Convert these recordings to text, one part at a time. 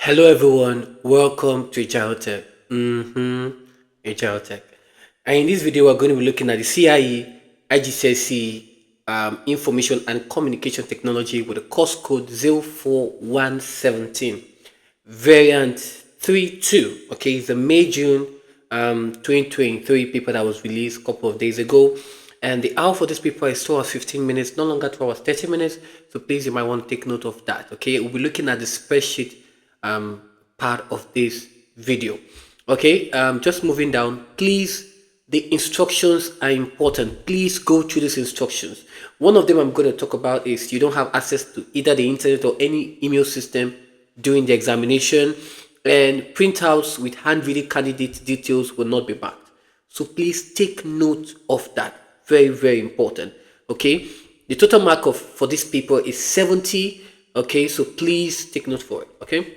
Hello everyone, welcome to Ajiro Tech. Ajiro Tech. And in this video, we're going to be looking at the CIE IGCSE Information and Communication Technology with the course code 04117, variant 32. Okay, it's the May June 2023 paper that was released a couple of days ago. And the hour for this paper is 2 hours 15 minutes, no longer 2 hours 30 minutes. So please, you might want to take note of that. Okay, we'll be looking at the spreadsheet part of this video. Okay, just moving down, please, the instructions are important. Please go through these instructions. One of them I'm going to talk about is you don't have access to either the internet or any email system during the examination, and printouts with handwritten candidate details will not be marked. So please take note of that. Very, very important. Okay, the total mark of for this paper is 70. Okay, so please take note for it. Okay.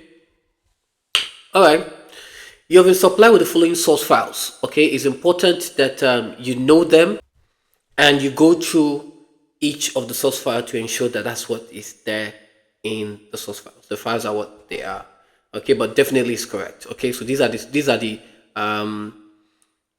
All right. You have been supplied with the following source files. Okay, it's important that you know them and you go through each of the source file to ensure that that's what is there in the source files. The files are what they are. Okay, but definitely is correct. Okay, so these are the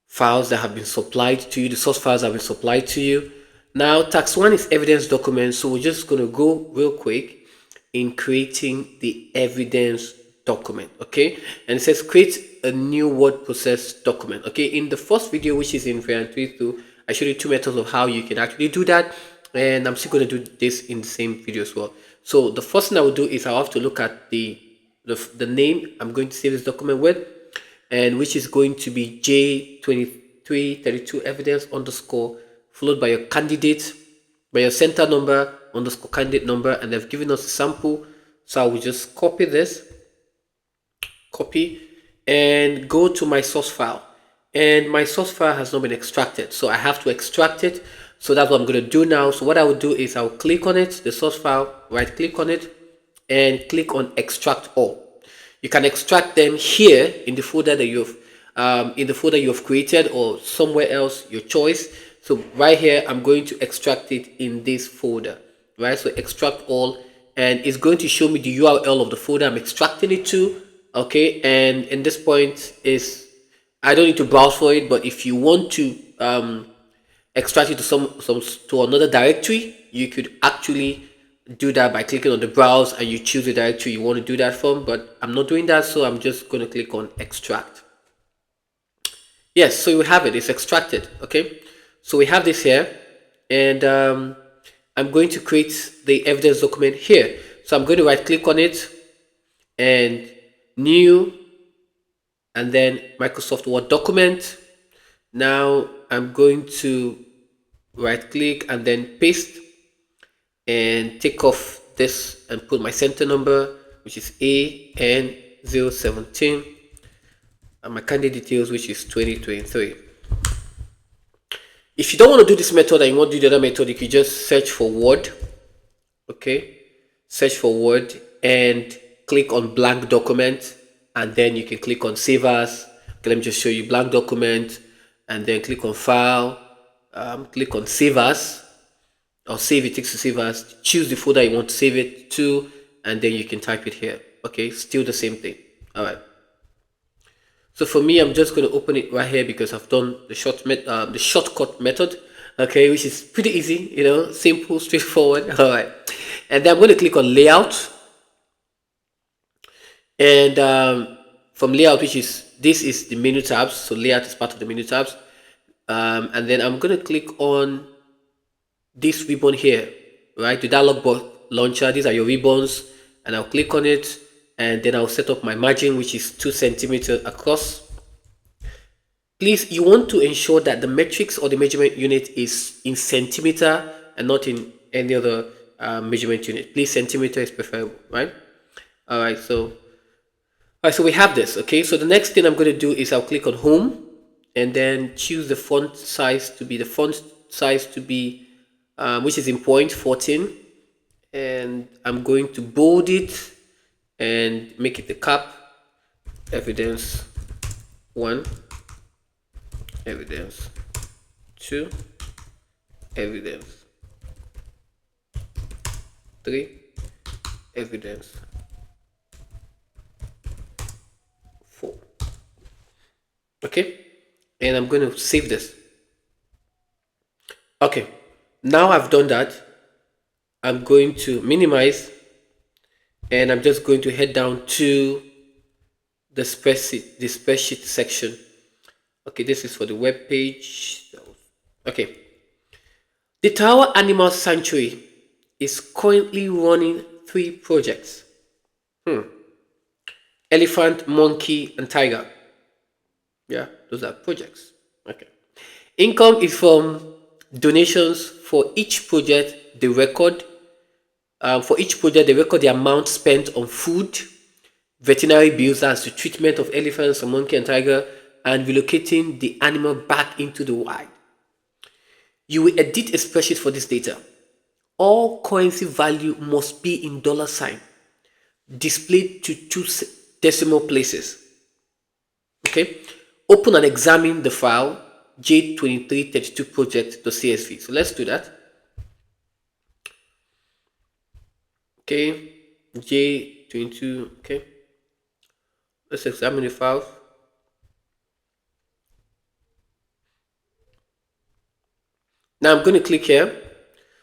files that have been supplied to you. The source files have been supplied to you. Now, tax one is evidence document. So we're just going to go real quick in creating the evidence document. Okay, and it says create a new word process document. Okay, in the first video, which is in variant 32, I showed you two methods of how you can actually do that, and I'm still going to do this in the same video as well. So the first thing I will do is I'll have to look at the name I'm going to save this document with, and which is going to be J2332 evidence underscore followed by your candidate, by your center number underscore candidate number, and they've given us a sample. So I will just copy this, copy, and go to my source file. And my source file has not been extracted, so I have to extract it. So that's what I'm going to do now. So what I will do is I'll click on it, the source file, right click on it, and click on extract all. You can extract them here in the folder that you've created, or somewhere else, your choice. So right here, I'm going to extract it in this folder, right? So extract all, and it's going to show me the URL of the folder I'm extracting it to. Okay, and in this point is I don't need to browse for it, but if you want to extract it to to another directory, you could actually do that by clicking on the browse and you choose the directory you want to do that from. But I'm not doing that, so I'm just going to click on extract. Yes, so we have it, it's extracted. Okay, so we have this here, and I'm going to create the evidence document here. So I'm going to right click on it and new, and then Microsoft Word document. Now I'm going to right click and then paste and take off this and put my center number, which is AN017, and my candidate details, which is 2023. If you don't want to do this method and you want to do the other method, you could just search for Word. Okay, search for Word and click on blank document, and then you can click on save as. Okay, let me just show you blank document, and then click on file, click on save as, or save it, takes to save as. Choose the folder you want to save it to, and then you can type it here. Okay, still the same thing. All right. So for me, I'm just going to open it right here because I've done the shortcut method. Okay, which is pretty easy, simple, straightforward. All right, and then I'm going to click on layout, and from layout, this is the menu tabs. So layout is part of the menu tabs, and then I'm going to click on this ribbon here, right? The dialog box launcher. These are your ribbons, and I'll click on it, and then I'll set up my margin, which is 2 centimeters across. Please, you want to ensure that the matrix or the measurement unit is in centimeter and not in any other measurement unit. Please, centimeter is preferable, right? All right, so we have this. Okay, so the next thing I'm going to do is I'll click on home and then choose the font size to be which is in point 14, and I'm going to bold it and make it the cap. Evidence 1, evidence 2, evidence 3, evidence Okay, and I'm going to save this. Okay, now I've done that. I'm going to minimize, and I'm just going to head down to the spreadsheet section. Okay, this is for the web page. Okay, the Tower Animal Sanctuary is currently running three projects: elephant, monkey, and tiger. Yeah, those are projects. Okay. Income is from donations for each project. They record for each project. They record the amount spent on food, veterinary bills, as the treatment of elephants, monkey, and tiger, and relocating the animal back into the wild. You will edit a spreadsheet for this data. All currency value must be in dollar sign, displayed to two decimal places. Okay. Open and examine the file J2332project.csv. So let's do that. Okay, J22. Okay, let's examine the file. Now I'm going to click here,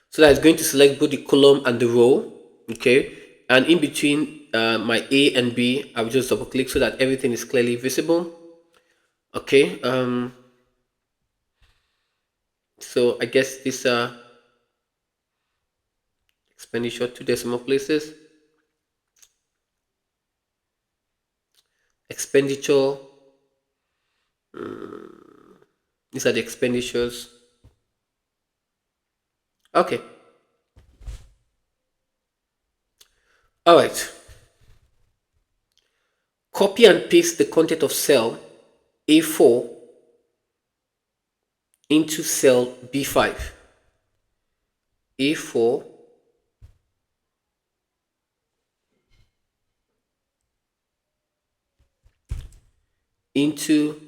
so that it's going to select both the column and the row. Okay, and in between my A and B, I will just double click so that everything is clearly visible. Okay, so I guess this expenditure, two decimal places, expenditure. These are the expenditures. Okay, all right. Copy and paste the content of cell A4 into cell B5. A4 into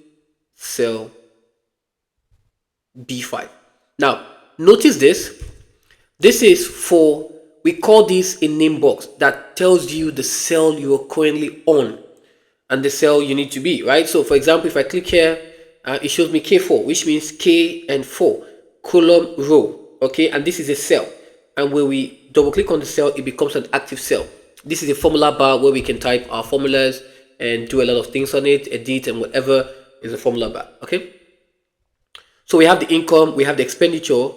cell B5. Now, notice this. This is for, we call this a name box that tells you the cell you are currently on and the cell you need to be, right? So, for example, if I click here, it shows me K4, which means K and 4, column, row, okay? And this is a cell. And when we double click on the cell, it becomes an active cell. This is a formula bar where we can type our formulas and do a lot of things on it, edit and whatever is a formula bar, okay? So we have the income, we have the expenditure,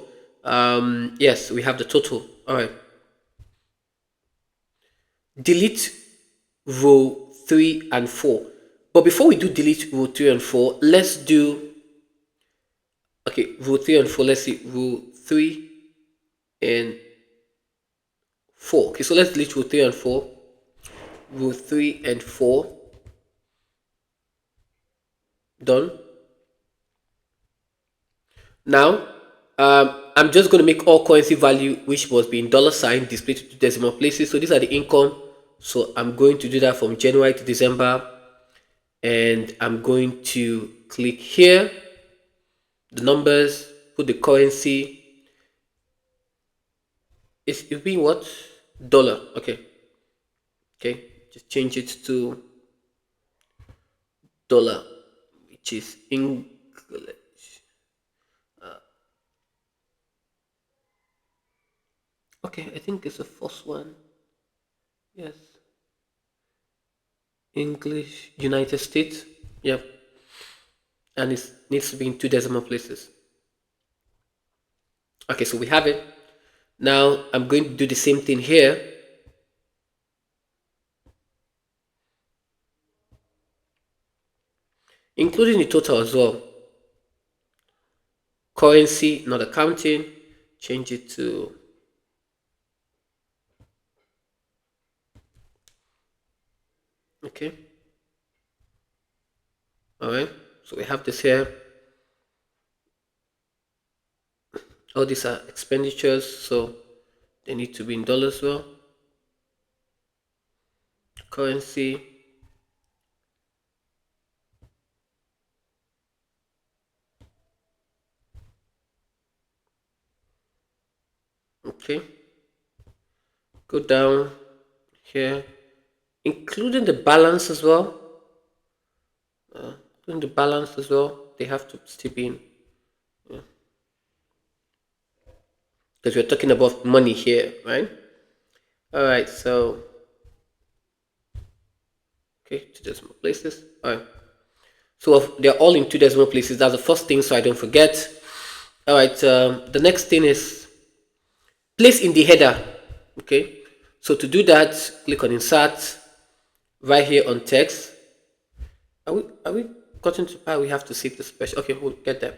yes, we have the total. All right. Delete row 3 and 4. But before we do delete row 3 and 4, let's do, okay, row 3 and 4, let's see, row 3 and 4. Okay, so let's delete row 3 and 4. Row 3 and 4. Done. Now, I'm just going to make all currency value, which must be in dollar sign, displayed to decimal places. So these are the income. So I'm going to do that from January to December. And I'm going to click here, the numbers, put the currency. It's being what? Dollar. Okay. Okay. Just change it to dollar, which is English. Okay, I think it's the first one. Yes. English, United States. Yep. And it needs to be in two decimal places. Okay, so we have it. Now I'm going to do the same thing here. Including the total as well. Currency, not accounting. Change it to okay. All right. So we have this here. All these are expenditures, so they need to be in dollars as well. Currency. Okay. Go down here, including the balance as well. Doing the balance as well, they have to still be in, because we're talking about money here, right? All right, so okay, two decimal places. All right, so they're all in two decimal places. That's the first thing, so I don't forget. All right, the next thing is place in the header. Okay, so to do that, click on Insert right here on Text. Are we gotten to part we have to save the special? Okay, we'll get there.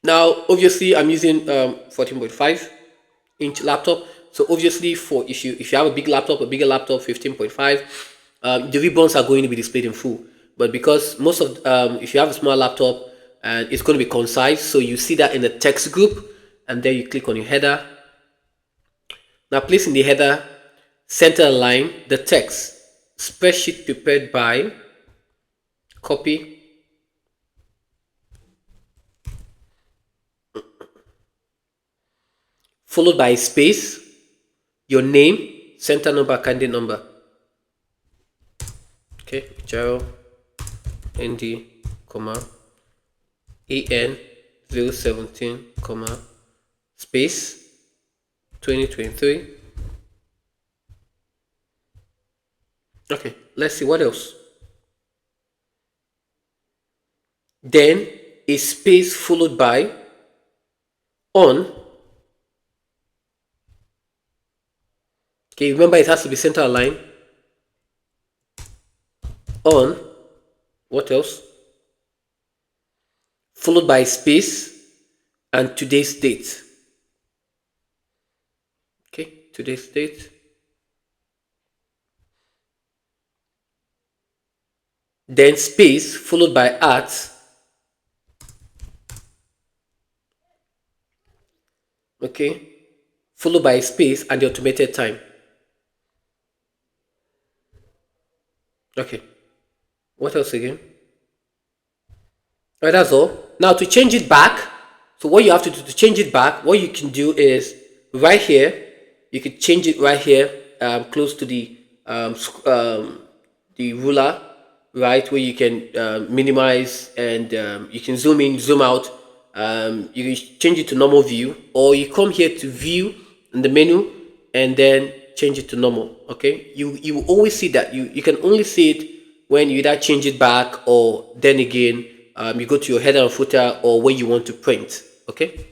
Now, obviously, I'm using 14.5-inch laptop. So obviously, for if you have a big laptop, a bigger laptop, 15.5, the ribbons are going to be displayed in full. But because most of if you have a small laptop, and it's going to be concise, so you see that in the text group, and then you click on your header. Now, place in the header, center align the text. Spreadsheet prepared by, copy, followed by a space, your name, center number, candidate number. Okay, Ajiro ND, comma, AN 017, comma, space 2023. Okay, let's see what else. Then a space followed by on. Okay, remember it has to be center aligned. On. What else? Followed by space and today's date. Okay, today's date. Then space followed by at. Okay, followed by space and the automated time. Okay, what else again? Right, that's all. Now to change it back, so what you have to do to change it back, what you can do is right here, you can change it right here, close to the ruler, right, where you can minimize and you can zoom in, zoom out. You can change it to normal view, or you come here to view in the menu and then change it to normal. Okay, you will always see that you can only see it when you either change it back, or then again you go to your header and footer or where you want to print. Okay,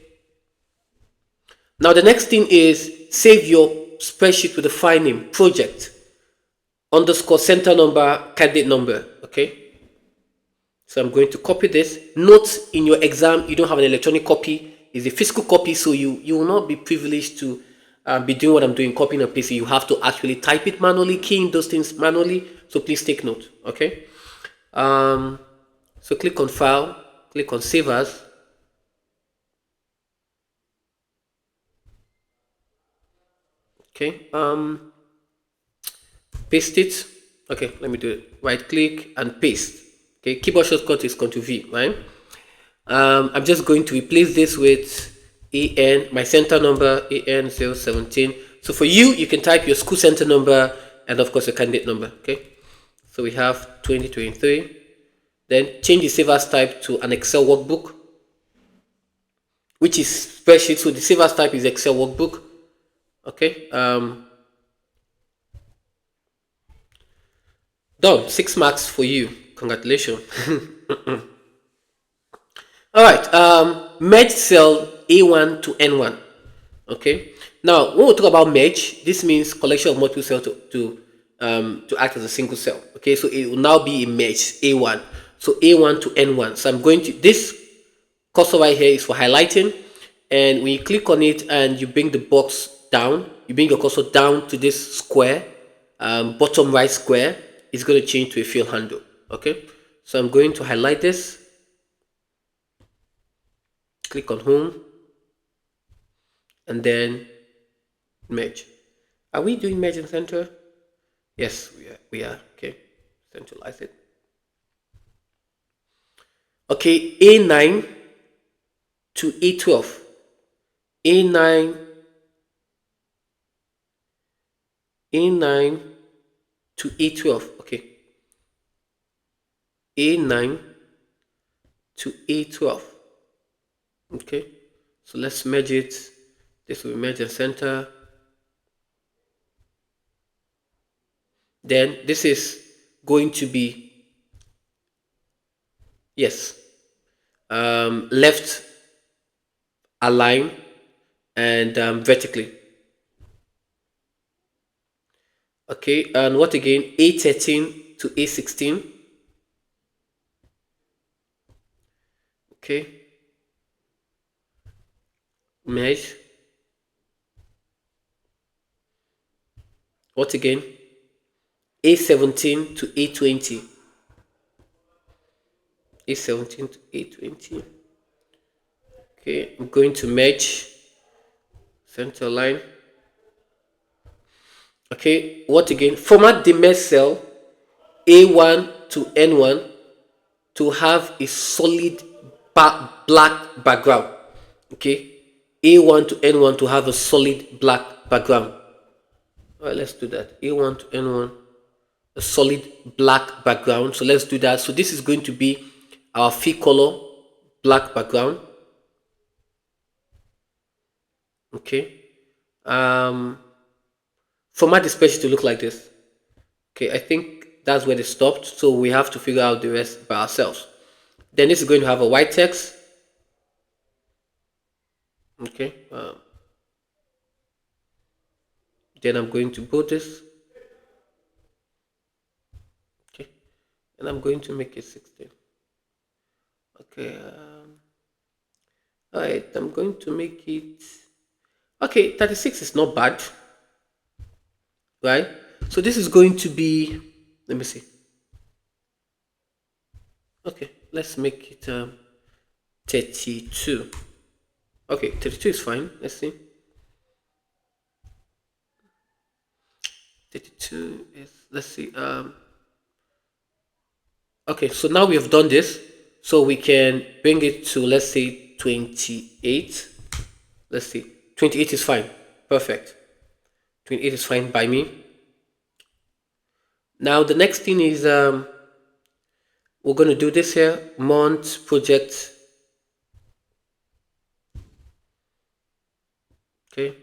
now the next thing is save your spreadsheet with a file name project underscore center number candidate number. Okay, so I'm going to copy this. Note in your exam you don't have an electronic copy, it's a physical copy, so you will not be privileged to be doing what I'm doing, copying and pasting. You have to actually type it manually, key in those things manually, so please take note. Okay, so click on file, click on save as. Okay, paste it. Okay, let me do it. Right click and paste. Okay, keyboard shortcut is Ctrl V, right? I'm just going to replace this with AN, my center number, AN 017. So for you, you can type your school center number and of course your candidate number. Okay, so we have 2023. Then change the save as type to an Excel workbook, which is spreadsheet. So the save as type is Excel workbook. Okay, done. 6 marks for you. Congratulations. All right. Merge cell A1 to N1. Okay. Now, when we talk about merge, this means collection of multiple cells to act as a single cell. Okay. So it will now be a merge A1. So A1 to N1. So I'm going to this cursor right here is for highlighting, and when you click on it and you bring the box down, you bring your cursor down to this square, bottom right square, it's going to change to a fill handle. Okay. So I'm going to highlight this. Click on home and then merge. Are we doing merge and center? Yes, we are. Okay, centralize it. Okay, A9 to A12. A9 A9 to A12. Okay, A9 to A12. Okay, so let's merge it. This will merge and center. Then this is going to be, yes, left align and vertically. Okay, and what again? A13 to A16. Okay, merge. What again? A17 to A20. A17 to A20. Okay, I'm going to merge center line. Okay, what again? Format the merge cell A1 to N1 to have a solid black background. Okay, A1 to N1 to have a solid black background. All right, let's do that. A1 to N1, a solid black background. So let's do that. So this is going to be our fee color, black background. Okay. Um, Format the spreadsheet to look like this. Okay, I think that's where they stopped. So we have to figure out the rest by ourselves. Then this is going to have a white text. Okay. Then I'm going to put this. Okay. And I'm going to make it 16. Okay. All right. I'm going to make it. Okay. 36 is not bad. Right. So this is going to be. Let me see. Okay. Let's make it 32. Okay. 32 is fine. Let's see. 32 is. Let's see. Okay, so now we have done this, so we can bring it to, let's say, 28. Let's see, 28 is fine. Perfect. 28 is fine by me. Now the next thing is we're going to do this here, month project. Okay,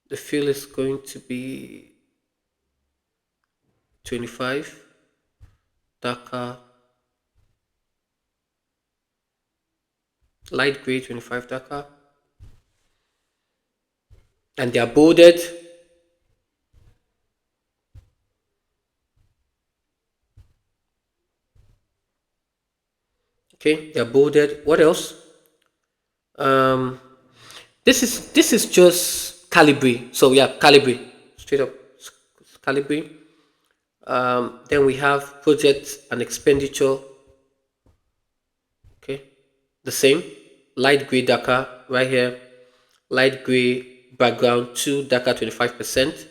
the field is going to be 25, darker, light gray, 25 darker, and they are bolded. Okay, they are bolded. What else? Um, this is just Calibri. So yeah, Calibri, straight up Calibri. Then we have project and expenditure. Okay, the same. Light gray darker right here. Light gray background 2 darker 25%.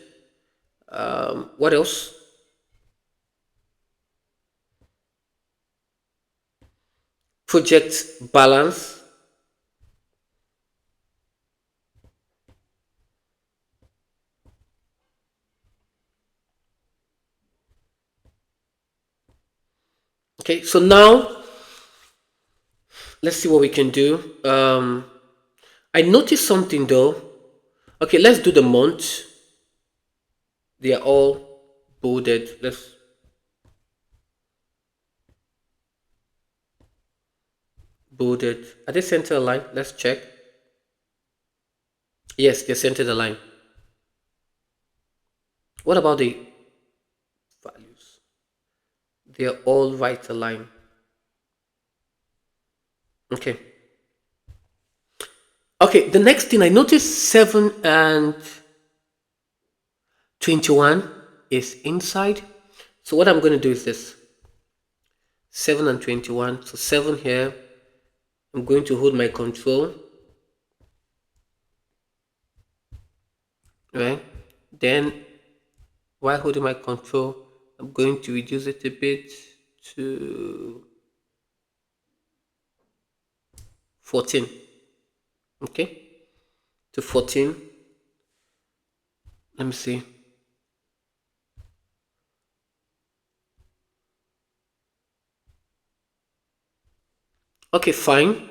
What else? Project balance. Okay, so now let's see what we can do. I noticed something though. Okay, let's do the month. They are all bolded. Let's bolded. Are they center line? Let's check. Yes, they're center the line. What about the values? They're all right aligned. Okay. Okay, the next thing I noticed 7 and 21 is inside. So what I'm going to do is this. 7 and 21. So 7 here. I'm going to hold my control. Right? Then while holding my control, I'm going to reduce it a bit to 14. Okay? To 14. Let me see. Okay, fine.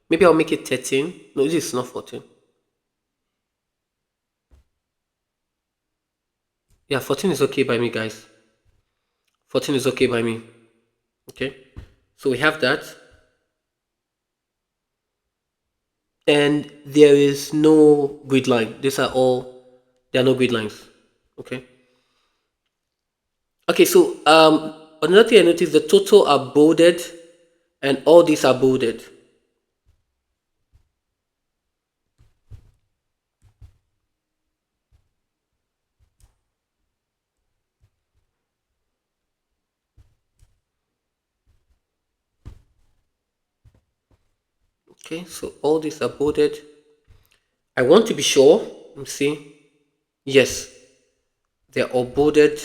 Maybe I'll make it 13. No, this is not 14. Yeah, 14 is okay by me, guys. 14 is okay by me. Okay. So we have that. And there is no grid line. These are all, there are no grid lines. Okay. Okay, so another thing I noticed, the total are bolded and all these are bolded. Okay, so all these are bolded. I want to be sure. Let me see. Yes, they're all bolded.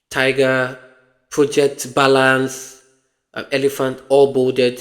Tiger, project balance, elephant, all bolded.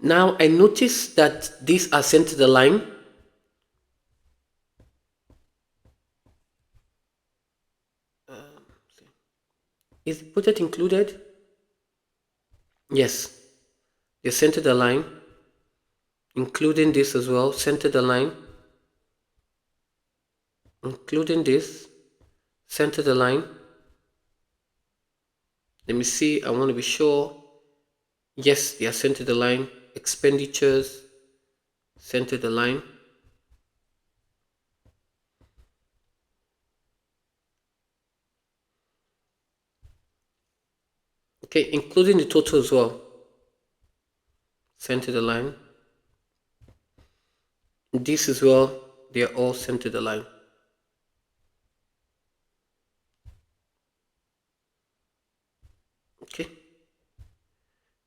Now I notice that these are sent to the line. Is the project included? Yes, they sent to the line, including this as well. Sent to the line, including this. Sent to the line. Let me see. I want to be sure. Yes, they are sent to the line. Expenditures sent to the line. Okay, including the total as well. Sent to the line. This as well, they are all sent to the line. Okay.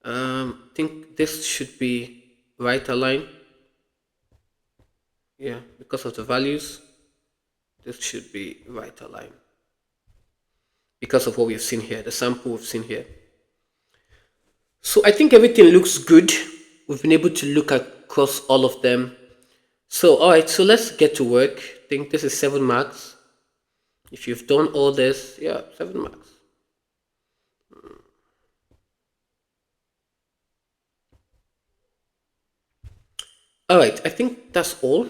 I think this should be right align. Yeah, because of the values, this should be right align. Because of what we've seen here, the sample we've seen here. So I think everything looks good. We've been able to look across all of them. So, all right, so let's get to work. I think this is 7 marks. If you've done all this, yeah, 7 marks. All right, I think that's all.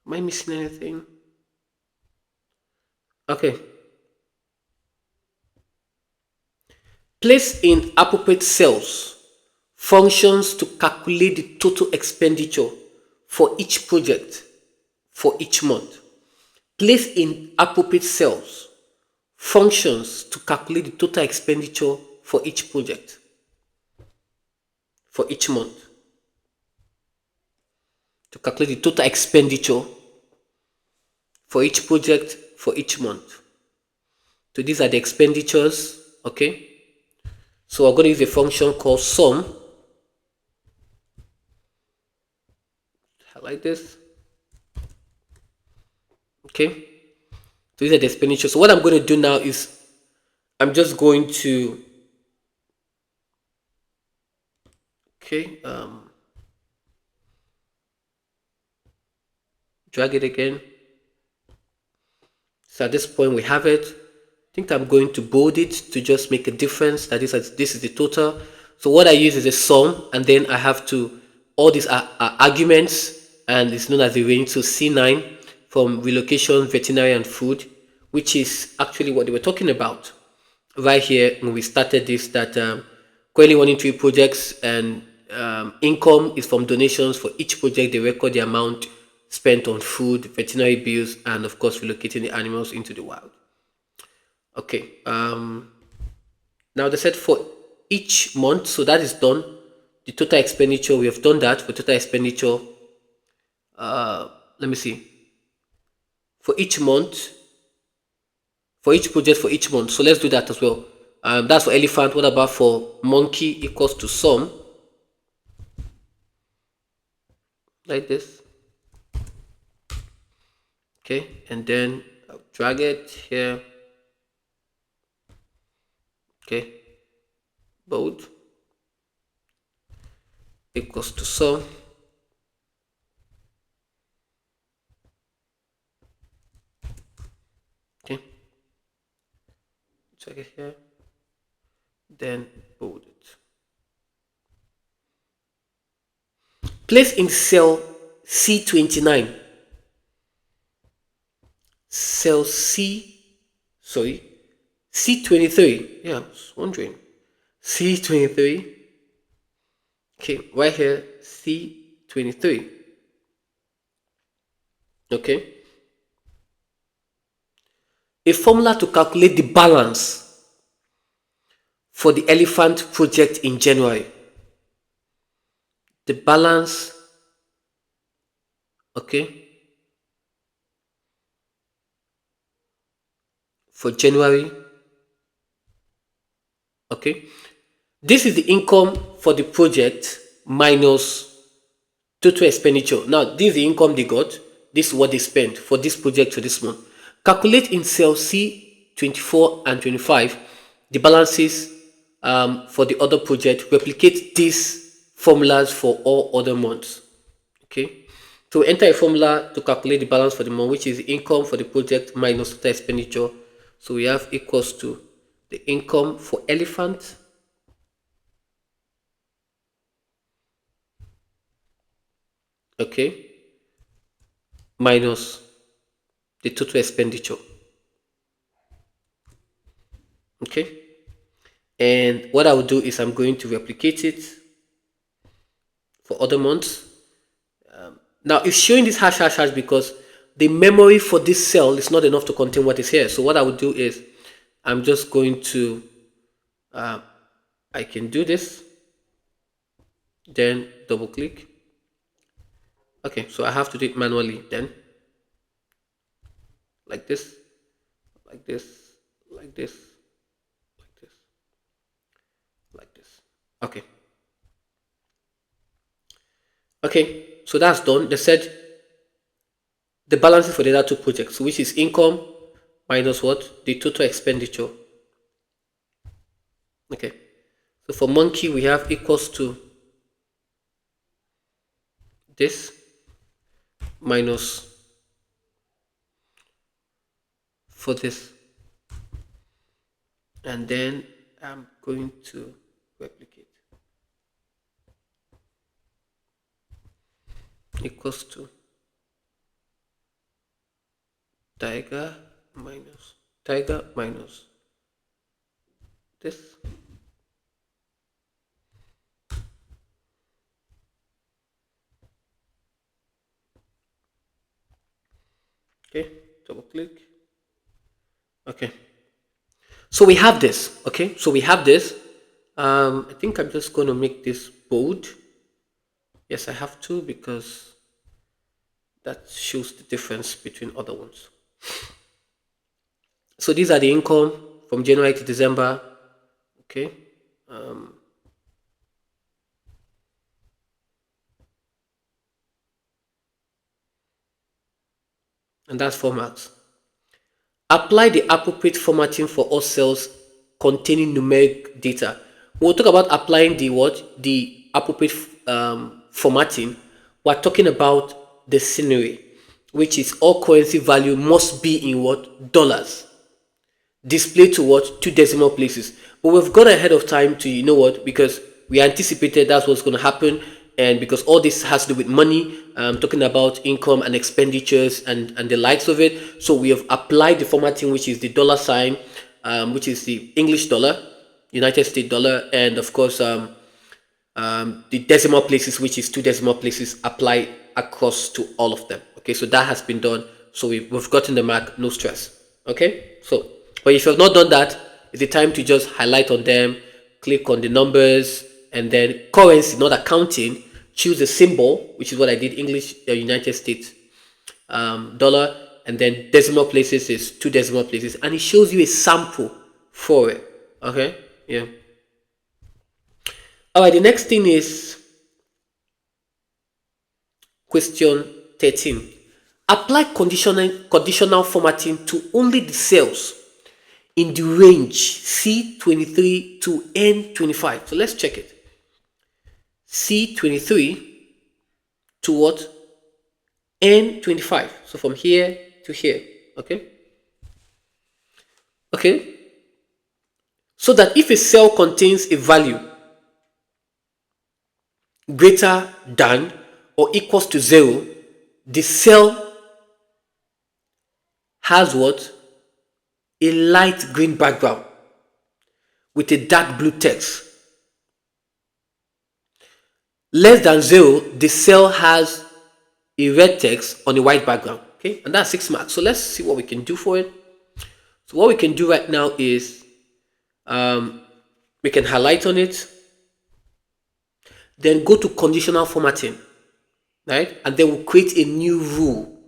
Am I missing anything? Okay. Place in appropriate cells functions to calculate the total expenditure for each project for each month. Place in appropriate cells functions to calculate the total expenditure for each project for each month. To calculate the total expenditure for each project for each month. So these are the expenditures, okay? So we're going to use a function called sum. Highlight this, okay? So these are the expenditures. So what I'm going to do now is I'm just going to, okay, drag it again. So at this point we have it. I think I'm going to bold it to just make a difference. That is, this is the total. So what I use is a sum, and then I have to, all these are arguments, and it's known as the range. So C9 from relocation, veterinary, and food, which is actually what they were talking about right here when we started this. That currently running 3 projects, and income is from donations. For each project, they record the amount spent on food, veterinary bills, and of course relocating the animals into the wild. Okay. Now they said for each month, so that is done. The total expenditure, we have done that for total expenditure. Let me see. for each month, for each project for each month. So let's do that as well. That's for elephant. What about for monkey? Equals to sum, like this. Okay, and then I'll drag it here. Okay, bold equals to sum. Okay, drag it here, then bold it. Place in cell C29. Cell C23. Yeah, I was wondering. C23. Okay, right here, C23. Okay. A formula to calculate the balance for the elephant project in January. The balance, okay, for January. Okay. This is the income for the project minus total expenditure. Now, this is the income they got. This is what they spent for this project for this month. Calculate in cell C24 and 25 the balances for the other project. Replicate these formulas for all other months. Okay. So enter a formula to calculate the balance for the month, which is the income for the project minus total expenditure. So we have equals to the income for elephant okay, minus the total expenditure. Okay. And what I will do is I'm going to replicate it for other months. Now it's showing this hash hash hash because the memory for this cell is not enough to contain what is here. So what I will do is I'm just going to I can do this, then double click. Okay, so I have to do it manually then, like this, like this, like this, like this, like this. Okay. Okay, so that's done. They said the balances for the other two projects, which is income minus what? The total expenditure. Okay, so for monkey, we have equals to this minus for this. And then I'm going to replicate equals to tiger minus this. Okay, double click. Okay, so we have this. Okay, so we have this. I think I'm just going to make this bold. Yes, I have to because that shows the difference between other ones. So these are the income from January to December. Okay. And that's 4 marks. Apply the appropriate formatting for all cells containing numeric data. We'll talk about applying the what? The appropriate formatting. We're talking about the scenery, which is all currency value must be in what? Dollars. Display to what? Two decimal places. But we've gone ahead of time to, you know what, because we anticipated that's what's going to happen, and because all this has to do with money, talking about income and expenditures and the likes of it. So we have applied the formatting, which is the dollar sign, which is the English dollar, United States dollar, and of course the decimal places, which is two decimal places, apply across to all of them. Okay, so that has been done. So we've gotten the mark, no stress. Okay, so but if you have not done that, it's the time to just highlight on them, click on the numbers, and then currency, not accounting. Choose the symbol, which is what I did, English United States dollar, and then decimal places is 2 decimal places, and it shows you a sample for it. Okay, yeah. All right, the next thing is question 13. Apply conditional formatting to only the cells in the range C23 to N25. So let's check it. C23 to what? N25. So from here to here. Okay. Okay. So that if a cell contains a value greater than or equals to 0, the cell has what? A light green background with a dark blue text. Less than 0, the cell has a red text on a white background. Okay, and that's 6 marks. So let's see what we can do for it. So what we can do right now is we can highlight on it, then go to conditional formatting, right? And then we'll create a new rule.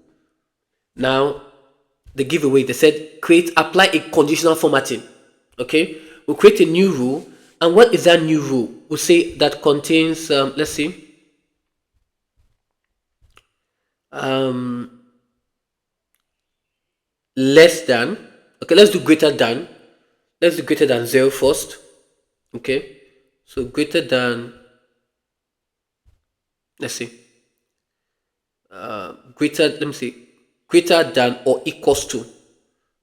Now, the giveaway, they said apply a conditional formatting. Okay, we'll create a new rule. And what is that new rule? We'll say that contains, let's see, less than, okay, let's do greater than, let's do greater than 0 first. Okay, so greater than, let's see, let me see, greater than or equals to.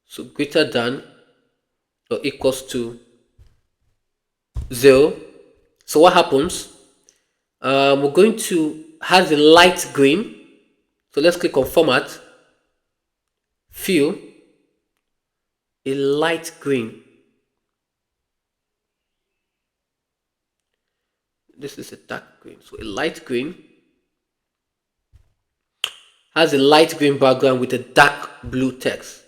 So greater than or equals to 0. So what happens? We're going to have the light green. So let's click on format, fill, a light green. This is a dark green. So a light green has a light green background with a dark blue text.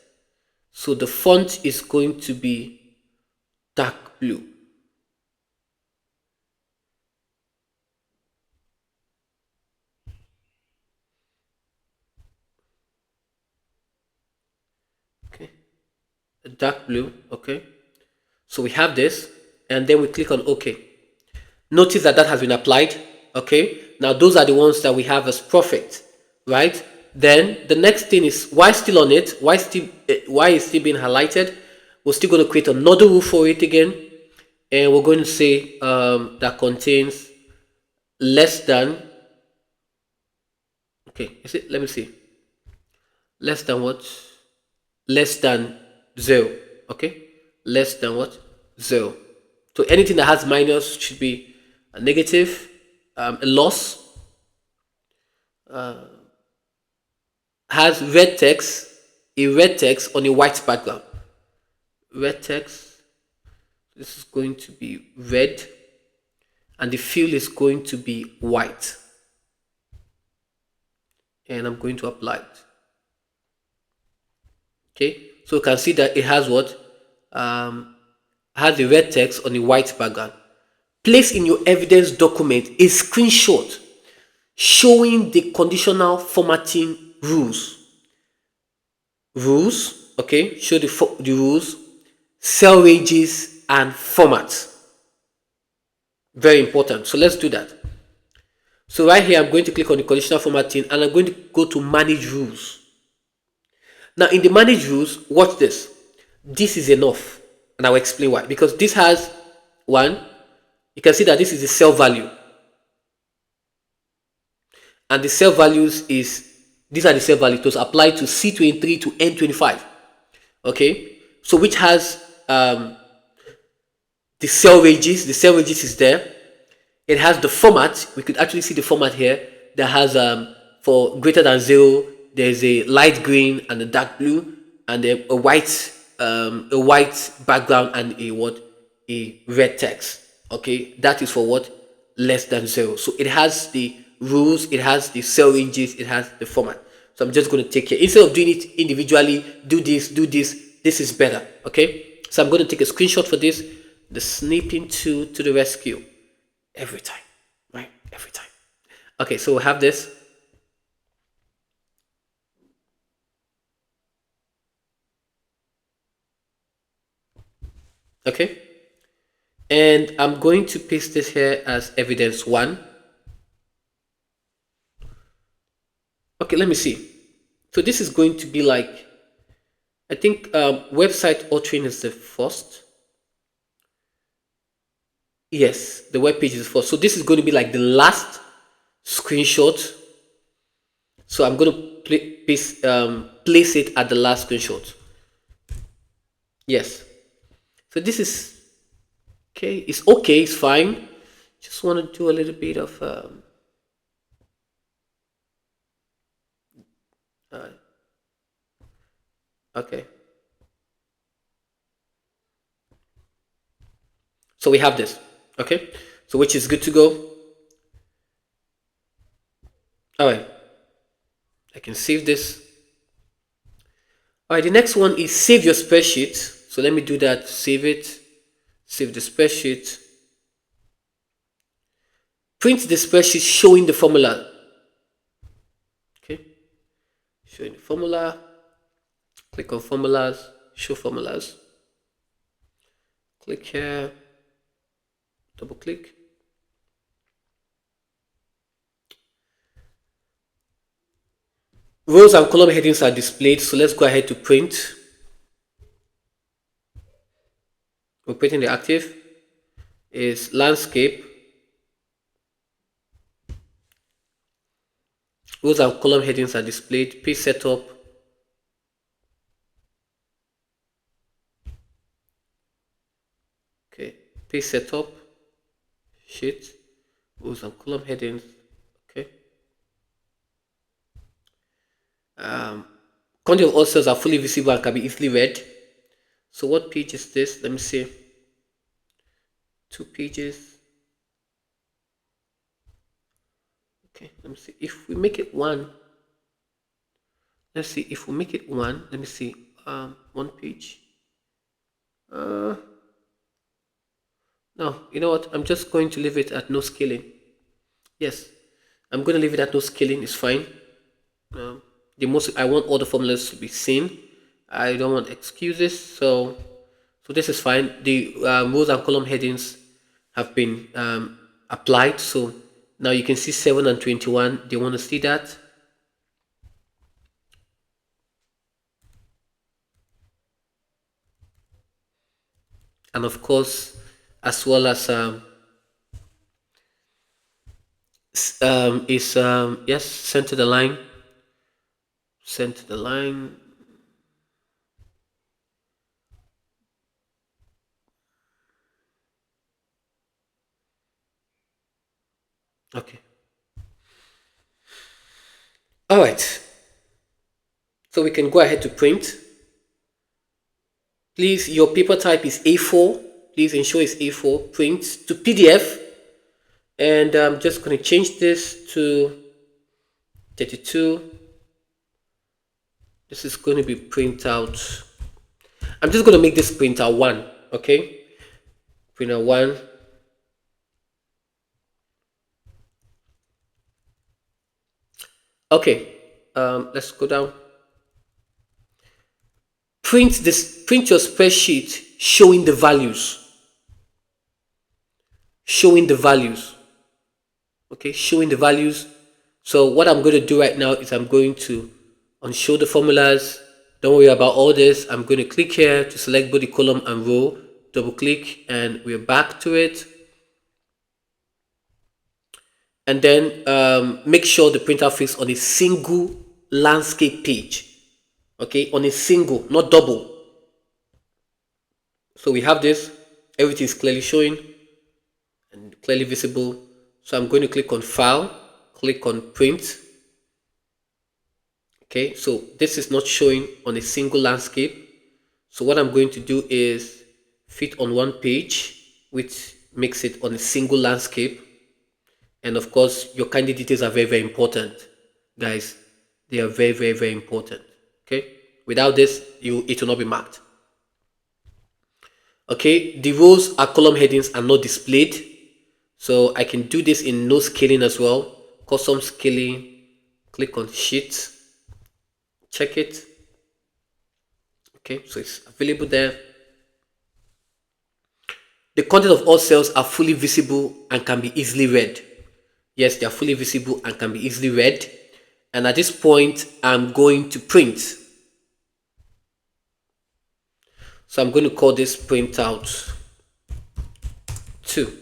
So the font is going to be dark blue. Okay, a dark blue. Okay, so we have this, and then we click on OK. Notice that has been applied. Okay, now those are the ones that we have as perfect, right? Then the next thing is, why still on it? Why is still being highlighted? We're still going to create another rule for it again, and we're going to say that contains less than. Okay, is it? Let me see. Less than what? Less than 0. Okay, less than what? 0. So anything that has minus should be a negative, a loss. Has red text, a red text on a white background. Red text, this is going to be red, and the fill is going to be white. And I'm going to apply it. Okay, so you can see that it has what? Has the red text on a white background. Place in your evidence document a screenshot showing the conditional formatting rules. Okay, show the rules, cell ranges, and formats. Very important. So let's do that. So right here, I'm going to click on the conditional formatting, and I'm going to go to manage rules. Now in the manage rules, watch this. This is enough, and I'll explain why. Because this has one, you can see that this is the cell value, and the cell values these are the cell values to apply to C23 to N25. Okay, so which has the cell ranges. The cell ranges is there. It has the format. We could actually see the format here that has for greater than 0, there's a light green and a dark blue, and a white background and a red text. Okay, that is for what? Less than 0. So it has the rules, it has the cell ranges, it has the format. So I'm just going to take care, instead of doing it individually, do this. This is better. Okay, so I'm going to take a screenshot for this. The snipping tool to the rescue every time, right? Every time. Okay, so we have this. Okay, and I'm going to paste this here as evidence 1. Okay, let me see. So this is going to be like, I think website authoring is the first. Yes, the web page is first. So this is going to be like the last screenshot. So I'm going to place it at the last screenshot. Yes. So this is okay. It's okay. It's fine. Just want to do a little bit of okay. So we have this. Okay. So which is good to go. All right. I can save this. All right. The next one is save your spreadsheet. So let me do that. Save it. Save the spreadsheet. Print the spreadsheet showing the formula. Okay. Showing the formula. Click on formulas. Show formulas. Click here. Double click. Rows and column headings are displayed. So let's go ahead to print. We're printing the active. Is landscape. Rows and column headings are displayed. Page setup. Okay. Page setup. Sheet. Rows and column headings. Okay. Content of all cells are fully visible and can be easily read. So what page is this? Let me see. 2 pages. Okay, let me see. If we make it 1, let's see. If we make it 1, let me see. 1 page. No, you know what? I'm just going to leave it at no scaling. Yes, I'm going to leave it at no scaling. It's fine. The most I want all the formulas to be seen. I don't want excuses. So this is fine. The rows and column headings have been applied. So now you can see 7 and 21. They want to see that. And of course, as well as yes, center the line. Center the line. Okay. All right. So we can go ahead to print. Please, your paper type is A4. Please ensure it's A4. Print to PDF. And I'm just going to change this to 32. This is going to be printout. I'm just going to make this printer 1. Okay. Printer 1. Okay. Let's go down. Print your spreadsheet showing the values. Showing the values. Okay, showing the values. So what I'm going to do right now is I'm going to unshow the formulas. Don't worry about all this. I'm going to click here to select both the column and row. Double click and we're back to it. And then make sure the printer fits on a single landscape page. Okay, on a single, not double. So we have this. Everything is clearly showing and clearly visible. So I'm going to click on File, click on Print. Okay, so this is not showing on a single landscape. So what I'm going to do is fit on one page, which makes it on a single landscape. And of course, your candidate details are very, very important, guys. They are very, very, very important. Okay, without this, it will not be marked. Okay, the rows or column headings are not displayed. So I can do this in no scaling as well. Custom scaling, click on Sheet, check it. Okay, so it's available there. The content of all cells are fully visible and can be easily read. Yes, they are fully visible and can be easily read. And at this point, I'm going to print. So I'm going to call this printout 2.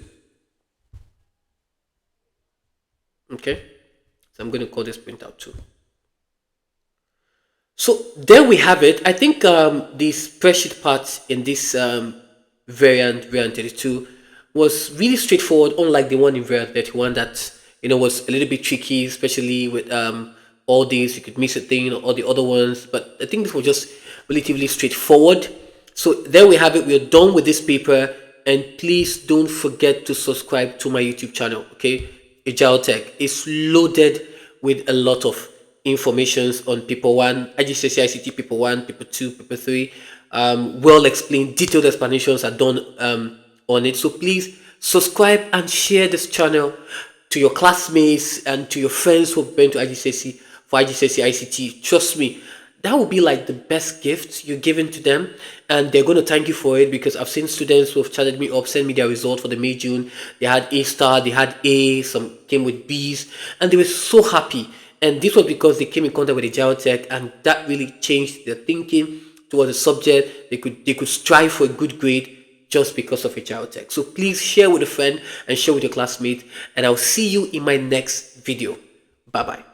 Okay. So I'm going to call this printout 2. So there we have it. I think the spreadsheet part in this variant 32 was really straightforward, unlike the one in variant 31 that was a little bit tricky, especially with all these you could miss a thing or all the other ones. But I think this was just relatively straightforward. So there we have it. We are done with this paper, and please don't forget to subscribe to my YouTube channel. Okay, Ajiro Tech is loaded with a lot of informations on paper 1, IGCSE ICT paper 1, paper 2, paper 3. Well explained, detailed explanations are done on it. So please subscribe and share this channel to your classmates and to your friends who have been to IGCSE for IGCSE ICT. Trust me, that will be like the best gift you're giving to them, and they're going to thank you for it, because I've seen students who have chatted me up, send me their result for the May June. They had A star, they had A, some came with B's, and they were so happy. And this was because they came in contact with Ajiro Tech, and that really changed their thinking towards the subject. They could strive for a good grade just because of Ajiro Tech. So please share with a friend and share with your classmate, and I'll see you in my next video. Bye bye.